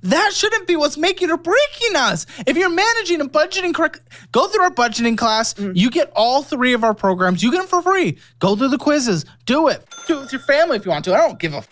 That shouldn't be what's making or breaking us. If you're managing and budgeting correctly, go through our budgeting class. You get all 3 of our programs. You get them for free. Go through the quizzes. Do it. Do it with your family if you want to. I don't give a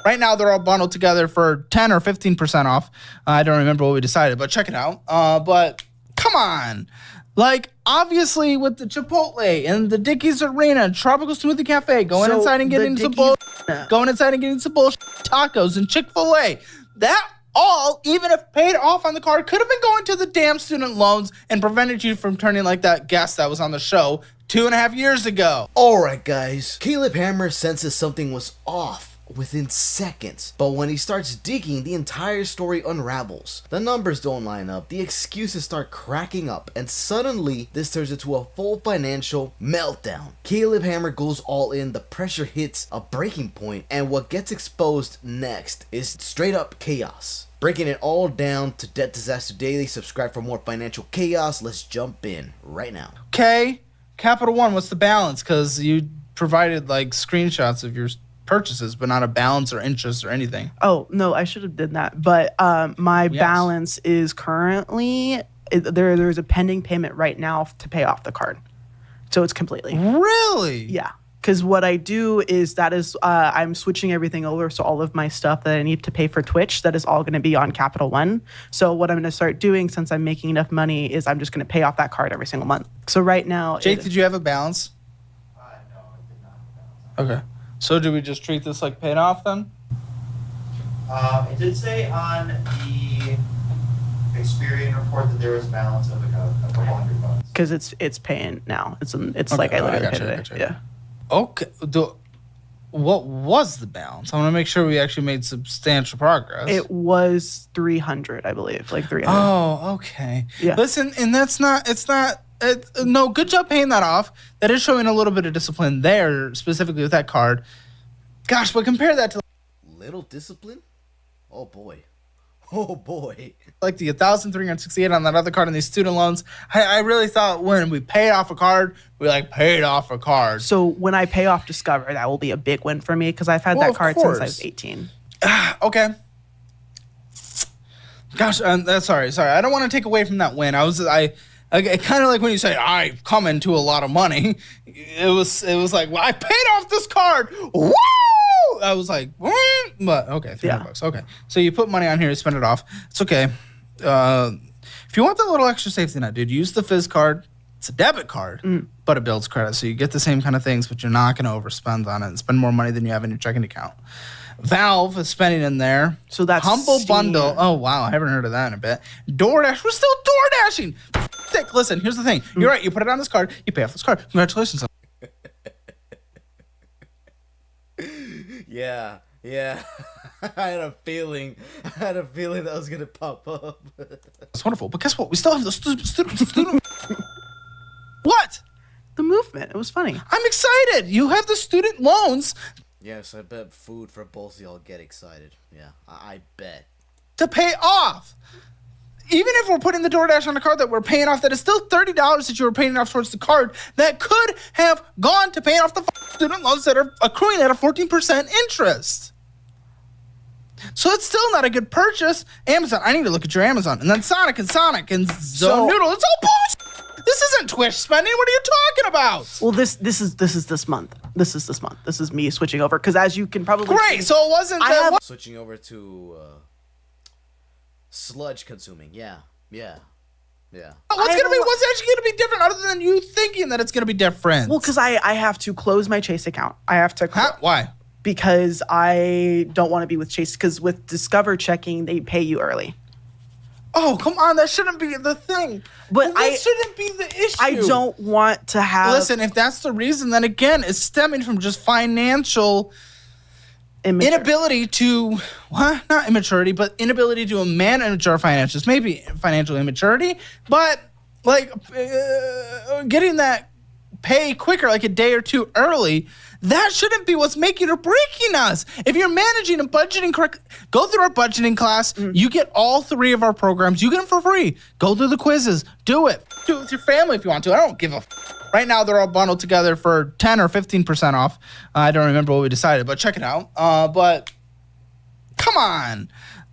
Right now, they're all bundled together for 10 or 15% off. I don't remember what we decided, but check it out. But come on. Like, obviously, with the Chipotle and the Dickies Arena, Tropical Smoothie Cafe, going inside and getting some bullshit tacos and Chick-fil-A. That all, even if paid off on the card, could have been going to the damn student loans and prevented you from turning like that guest that was on the show 2.5 years ago. All right, guys. Caleb Hammer senses something was off within seconds, but when he starts digging, the entire story unravels. The numbers don't line up, the excuses start cracking up, and suddenly this turns into a full financial meltdown. Caleb Hammer goes all in, the pressure hits a breaking point, and what gets exposed next is straight up chaos. Breaking it all down to Debt Disaster Daily. Subscribe for more financial chaos. Let's jump in right now. Okay, Capital One, what's the balance? Because you provided like screenshots of your purchases, but not a balance or interest or anything. Oh, no, I should have done that. But my balance is currently, there's a pending payment right now to pay off the card. So it's completely. Really? Yeah. Because what I do is I'm switching everything over. So all of my stuff that I need to pay for Twitch, that is all going to be on Capital One. So what I'm going to start doing, since I'm making enough money, is I'm just going to pay off that card every single month. So right now. Jake, did you have a balance? No, I did not have a balance. Okay. So do we just treat this like paid off then? It did say on the Experian report that there was a balance of a couple $100. Because it's paying now. It's like I literally paid it. Yeah. Okay. What was the balance? I want to make sure we actually made substantial progress. It was 300, I believe, like 300. Oh, okay. Yeah. Listen, and no, good job paying that off. That is showing a little bit of discipline there, specifically with that card. Gosh, but compare that to Little discipline? Oh boy. Oh boy. like the 1,368 on that other card and these student loans. I really thought when we paid off a card, we like paid off a card. So when I pay off Discover, that will be a big win for me because I've had that card since I was 18. Okay. Gosh, sorry. I don't want to take away from that win. I kind of like when you say I come into a lot of money. It was like, well, I paid off this card. Woo! I was like, but okay, $300. Okay, so you put money on here, you spend it off. It's okay. If you want that little extra safety net, dude, use the Fizz card. It's a debit card, but it builds credit, so you get the same kind of things, but you're not going to overspend on it and spend more money than you have in your checking account. Valve is spending in there. So that's Humble Steam. Bundle. Oh, wow. I haven't heard of that in a bit. DoorDash. We're still DoorDashing. Listen, here's the thing. You're right. You put it on this card. You pay off this card. Congratulations. Yeah. I had a feeling that was going to pop up. That's wonderful. But guess what? We still have the student. What? The movement. It was funny. I'm excited. You have the student loans Yes, I bet food for both of y'all get excited. Yeah, I bet. to pay off. Even if we're putting the DoorDash on a card that we're paying off, that is still $30 that you were paying off towards the card that could have gone to paying off the student loans that are accruing at a 14% interest. So it's still not a good purchase. Amazon, I need to look at your Amazon. And then Sonic and Zone Noodle. It's all bullshit. This isn't Twitch spending. What are you talking about? Well, this is this month. This is this month. This is me switching over because as you can probably Great. see, So it wasn't that. Switching over to sludge consuming. Yeah. What's actually gonna be different other than you thinking that it's gonna be different? well, because I have to close my Chase account. I have to. Why? Because I don't want to be with Chase. Because with Discover checking, they pay you early. Oh, come on. That shouldn't be the thing. But that shouldn't be the issue. I don't want to have. Listen, if that's the reason, then again, it's stemming from just financial inability to, well, not immaturity, but inability to manage our finances. Maybe financial immaturity, but like getting that pay quicker, like a day or two early, that shouldn't be what's making or breaking us. If you're managing and budgeting correctly, go through our budgeting class. You get all 3 of our programs. You get them for free. Go through the quizzes. Do it. Do it with your family if you want to. I don't give a Right now, they're all bundled together for 10 or 15% off. I don't remember what we decided, but check it out. But come on.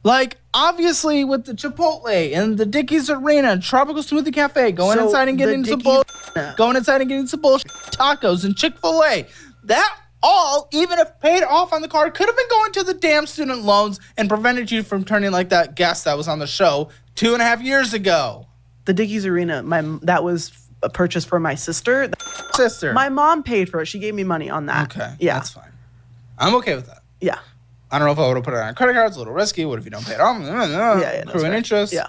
Like, obviously, with the Chipotle and the Dickies Arena and Tropical Smoothie Cafe, going So inside and the getting some Dickies- going inside and getting some bullshit tacos and Chick-fil-A, that all, even if paid off on the card, could have been going to the damn student loans and prevented you from turning like that guest that was on the show 2.5 years ago. The Dickies Arena, that was a purchase for my sister. Sister. My mom paid for it. She gave me money on that. Okay, Yeah. that's fine. I'm okay with that. Yeah. I don't know if I would have put it on credit cards. A little risky. What if you don't pay it off? Yeah. Accruing interest. Yeah.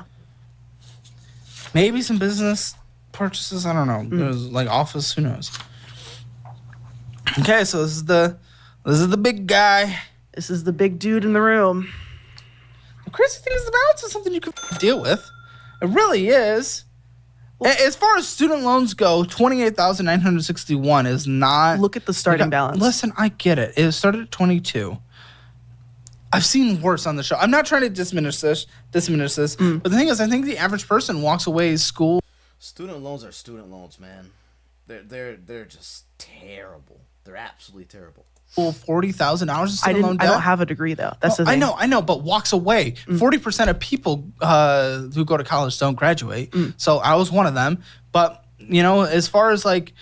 Maybe some business purchases. I don't know. Mm. It was like office. Who knows? Okay, so this is the big guy. This is the big dude in the room. The crazy thing is the balance is something you can deal with. It really is. As far as student loans go, 28,961 is not. Look at the starting balance. Listen, I get it. It started at 22. I've seen worse on the show. I'm not trying to diminish this, but the thing is, I think the average person walks away school. Student loans are student loans, man. They're just terrible. They're absolutely terrible. $40,000 in student loan I debt. don't have a degree though. That's the thing. I know, but walks away. 40% of people who go to college don't graduate. So I was one of them. But, as far as like,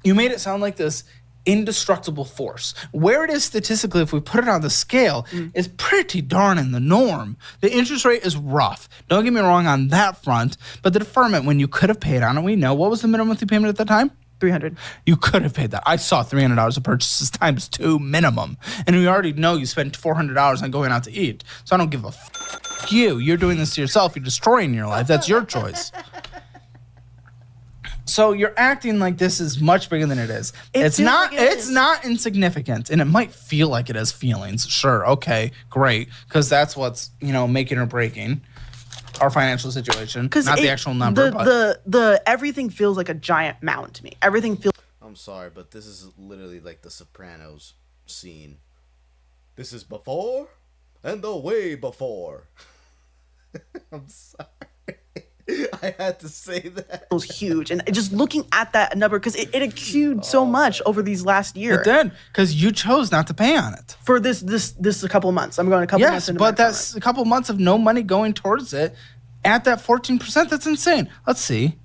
you made it sound like this indestructible force. Where it is statistically, if we put it on the scale, is pretty darn in the norm. The interest rate is rough. Don't get me wrong on that front. But the deferment, when you could have paid on it, we know. What was the minimum monthly payment at the time? $300. You could have paid that. I saw $300 of purchases times 2 minimum. And we already know you spent $400 on going out to eat. So I don't give a you. You're doing this to yourself. You're destroying your life. That's your choice. So you're acting like this is much bigger than it is. It's not. It's not insignificant, and it might feel like it has feelings. Sure, okay, great, because that's what's making or breaking our financial situation, not the actual number. The everything feels like a giant mountain to me. Everything feels. I'm sorry, but this is literally like the Sopranos scene. This is before and the way before. I'm sorry. I had to say that. Feels huge, and just looking at that number because it accrued so much over these last year. It did, because you chose not to pay on it For this a couple of months. I'm going a couple months into but that's a couple months of no money going towards it at that 14%. That's insane. Let's see.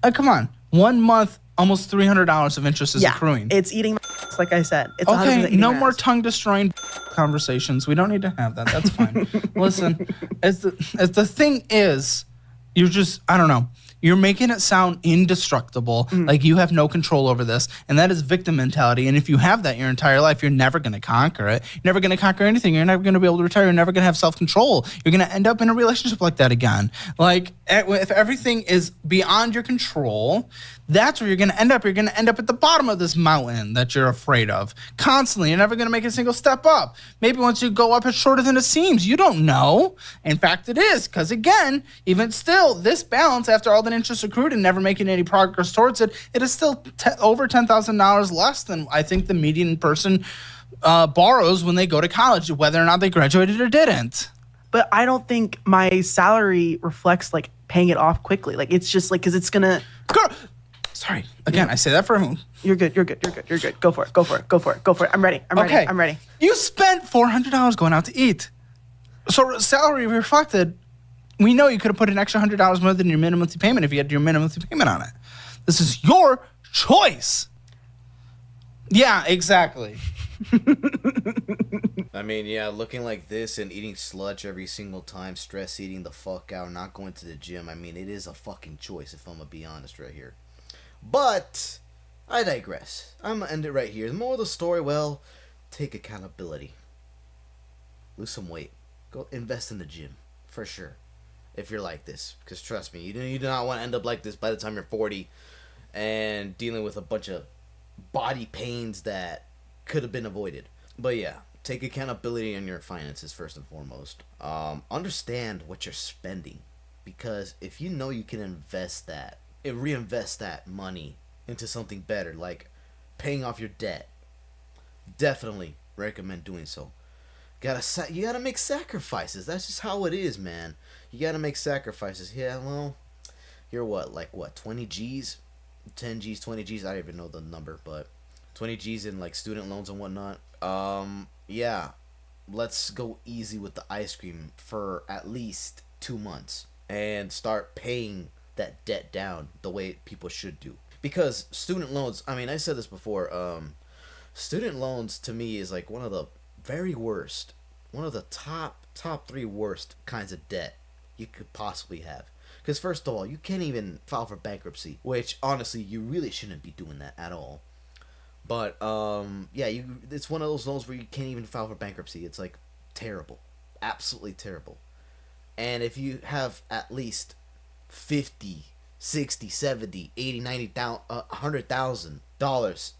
Come on. 1 month, almost $300 of interest is accruing. It's eating my ass, like I said. It's okay, no more tongue-destroying conversations. We don't need to have that. That's fine. Listen, as the thing is, you're just, I don't know. You're making it sound indestructible, like you have no control over this, and that is victim mentality. And if you have that your entire life, you're never going to conquer it. You're never going to conquer anything. You're never going to be able to retire. You're never going to have self-control. You're going to end up in a relationship like that again. Like, if everything is beyond your control, that's where you're going to end up. You're going to end up at the bottom of this mountain that you're afraid of. Constantly. You're never going to make a single step up. Maybe once you go up, it's shorter than it seems. You don't know. In fact, it is. Because again, even still, this balance, after all the interest accrued and never making any progress towards it, it is still over $10,000 less than I think the median person borrows when they go to college, whether or not they graduated or didn't. But I don't think my salary reflects like paying it off quickly. Like it's just like because it's gonna. Sorry. Again, I say that for whom? You're good. Go for it. I'm ready. I'm ready. You spent $400 going out to eat. So salary reflected. We know you could have put an extra $100 more than your minimum monthly payment if you had your minimum monthly payment on it. This is your choice. Yeah, exactly. I mean, yeah, looking like this and eating sludge every single time, stress eating the fuck out, not going to the gym. I mean, it is a fucking choice if I'm gonna be honest right here. But I digress. I'm gonna end it right here. The moral of the story, well, take accountability. Lose some weight. Go invest in the gym for sure. If you're like this, because trust me, you do not want to end up like this by the time you're 40 and dealing with a bunch of body pains that could have been avoided. But yeah, take accountability on your finances first and foremost. Understand what you're spending, because if you know you can reinvest that money into something better, like paying off your debt, definitely recommend doing so. You gotta make sacrifices. That's just how it is, man. You gotta make sacrifices. Yeah, well, you're what, 20 G's? 10 G's, 20 G's? I don't even know the number, but 20 G's in like student loans and whatnot. Yeah. let's go easy with the ice cream for at least 2 months and start paying that debt down the way people should do. Because student loans, I mean, I said this before, student loans to me is like one of the very worst, one of the top 3 worst kinds of debt you could possibly have. Because first of all, you can't even file for bankruptcy, which honestly you really shouldn't be doing that at all. But yeah, it's one of those loans where you can't even file for bankruptcy. It's like terrible, absolutely terrible. And if you have at least 50, 60, 70, 80, 90, $100,000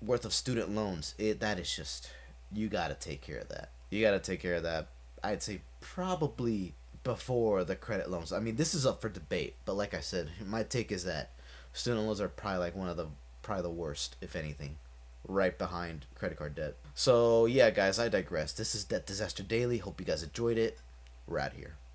worth of student loans, that is just, you gotta take care of that. You gotta take care of that. I'd say probably before the credit loans. I mean, this is up for debate, but like I said, my take is that student loans are probably like probably the worst, if anything, right behind credit card debt. So yeah, guys, I digress. This is Debt Disaster Daily. Hope you guys enjoyed it. We're out here.